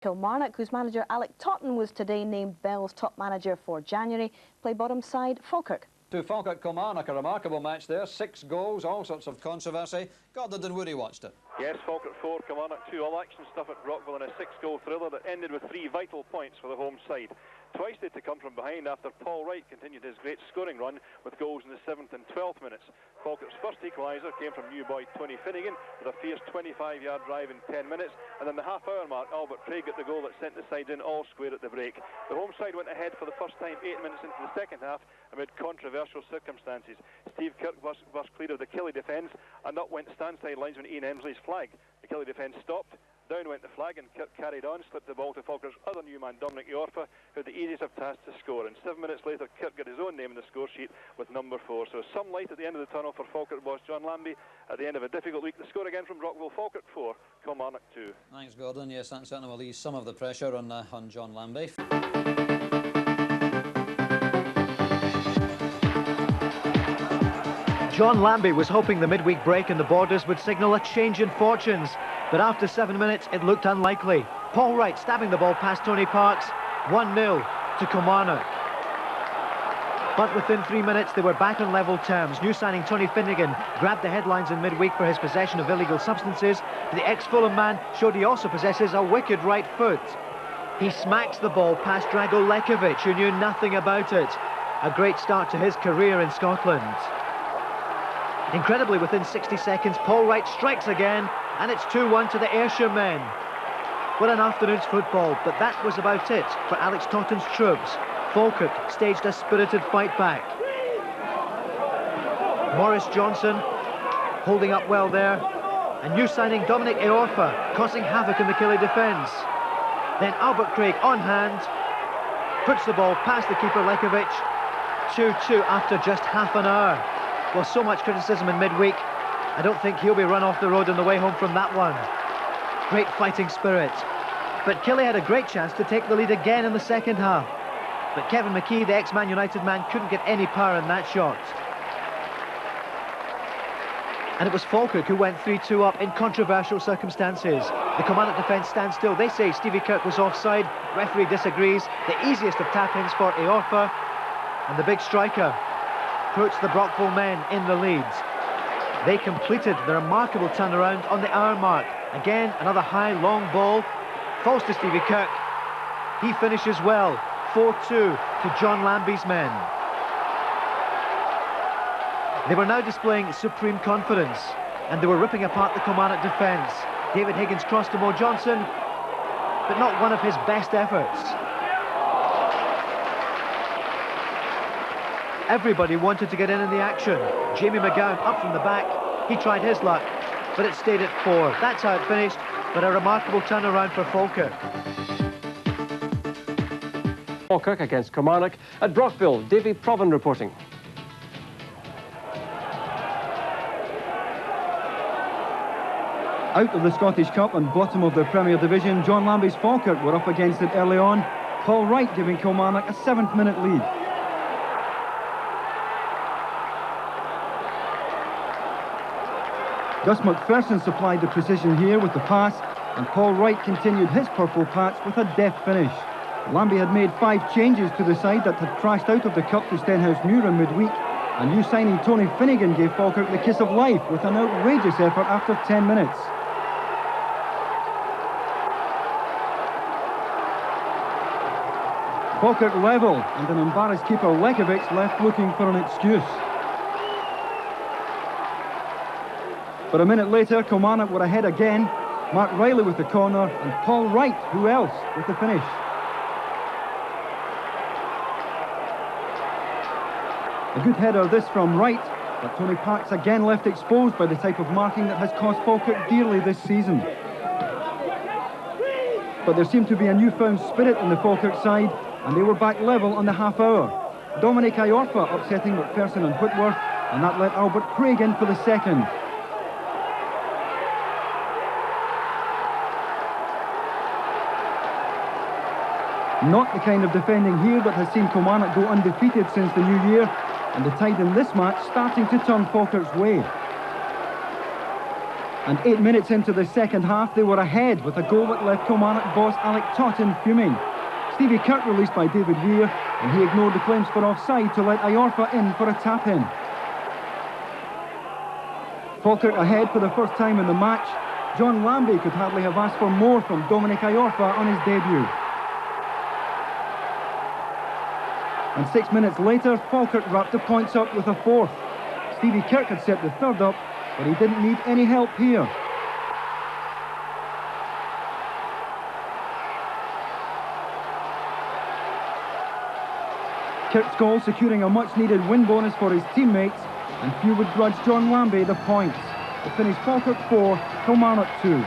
Kilmarnock, whose manager Alec Totten was today named Bell's top manager for January, play bottom side Falkirk. To Falkirk Kilmarnock, a remarkable match there. 6 goals, all sorts of controversy. Gordon Dunwoody watched it. Yes, Falkirk 4, Kilmarnock 2. All action stuff at Rockville in a 6-goal thriller that ended with 3 vital points for the home side. Twice they had to come from behind after Paul Wright continued his great scoring run with goals in the 7th and 12th minutes. Falkirk's first equaliser came from new boy Tony Finnegan with a fierce 25-yard drive in 10 minutes, and then the half-hour mark, Albert Craig got the goal that sent the side in all square at the break. The home side went ahead for the first time 8 minutes into the second half amid controversial circumstances. Steve Kirk burst clear of the Killie defence, and up went stand-side linesman Ian Emsley's flag. The Killie defence stopped. Down went the flag, and Kirk carried on, slipped the ball to Falkirk's other new man, Dominic Iorfa, who had the easiest of tasks to score. And 7 minutes later, Kirk got his own name in the score sheet with number 4. So some light at the end of the tunnel for Falkirk boss John Lambie at the end of a difficult week. The score again from Rockville: Falkirk 4, Kilmarnock 2. Thanks, Gordon. Yes, that certainly will ease some of the pressure on John Lambie. John Lambie was hoping the midweek break in the Borders would signal a change in fortunes, but after 7 minutes it looked unlikely. Paul Wright stabbing the ball past Tony Parks, 1-0 to Kilmarnock. But within 3 minutes they were back on level terms. New signing Tony Finnegan grabbed the headlines in midweek for his possession of illegal substances. The ex-Fulham man showed he also possesses a wicked right foot. He smacks the ball past Drago Lekovic, who knew nothing about it. A great start to his career in Scotland. Incredibly, within 60 seconds, Paul Wright strikes again, and it's 2-1 to the Ayrshire men. What an afternoon's football, but that was about it for Alex Totten's troops. Falkirk staged a spirited fight back. Maurice Johnson holding up well there, and new signing Dominic Iorfa causing havoc in the Killie defence. Then Albert Craig on hand, puts the ball past the keeper Lekovic. 2-2 after just half an hour. Well, so much criticism in midweek. I don't think he'll be run off the road on the way home from that one. Great fighting spirit. But Killie had a great chance to take the lead again in the second half. But Kevin McKee, the ex-Man United man, couldn't get any power in that shot. And it was Falkirk who went 3-2 up in controversial circumstances. The Kilmarnock defence stands still. They say Stevie Kirk was offside. Referee disagrees. The easiest of tap-ins for Iorfa. And the big striker puts the Brockville men in the lead. They completed the remarkable turnaround on the hour mark. Again, another high, long ball. Falls to Stevie Kirk. He finishes well. 4-2 to John Lambie's men. They were now displaying supreme confidence, and they were ripping apart the Kilmarnock defence. David Higgins crossed to Mo Johnson, but not one of his best efforts. Everybody wanted to get in the action. Jamie McGowan up from the back. He tried his luck, but it stayed at 4. That's how it finished, but a remarkable turnaround for Falkirk. Falkirk against Kilmarnock at Brockville. Davy Provan reporting. Out of the Scottish Cup and bottom of the Premier Division, John Lambie's Falkirk were up against it early on. Paul Wright giving Kilmarnock a 7th-minute lead. Gus MacPherson supplied the precision here with the pass, and Paul Wright continued his purple patch with a deft finish. Lambie had made 5 changes to the side that had crashed out of the Cup to Stenhousemuir in midweek, and new signing Tony Finnegan gave Falkirk the kiss of life with an outrageous effort after 10 minutes. Falkirk level, and an embarrassed keeper Lekovic left looking for an excuse. But a minute later, Kilmarnock were ahead again. Mark Reilly with the corner, and Paul Wright, who else, with the finish. A good header this from Wright, but Tony Parks again left exposed by the type of marking that has cost Falkirk dearly this season. But there seemed to be a newfound spirit in the Falkirk side, and they were back level on the half hour. Dominic Iorfa upsetting MacPherson and Whitworth, and that let Albert Craig in for the second. Not the kind of defending here that has seen Kilmarnock go undefeated since the new year, and the tide in this match starting to turn Falkirk's way. And 8 minutes into the second half, they were ahead with a goal that left Kilmarnock boss Alec Totten fuming. Stevie Kirk released by David Weir, and he ignored the claims for offside to let Iorfa in for a tap-in. Falkirk ahead for the first time in the match. John Lambie could hardly have asked for more from Dominic Iorfa on his debut. And 6 minutes later, Falkirk wrapped the points up with a fourth. Stevie Kirk had set the third up, but he didn't need any help here. Kirk's goal securing a much-needed win bonus for his teammates, and few would grudge John Lambie the points. It finished Falkirk 4, Kilmarnock 2.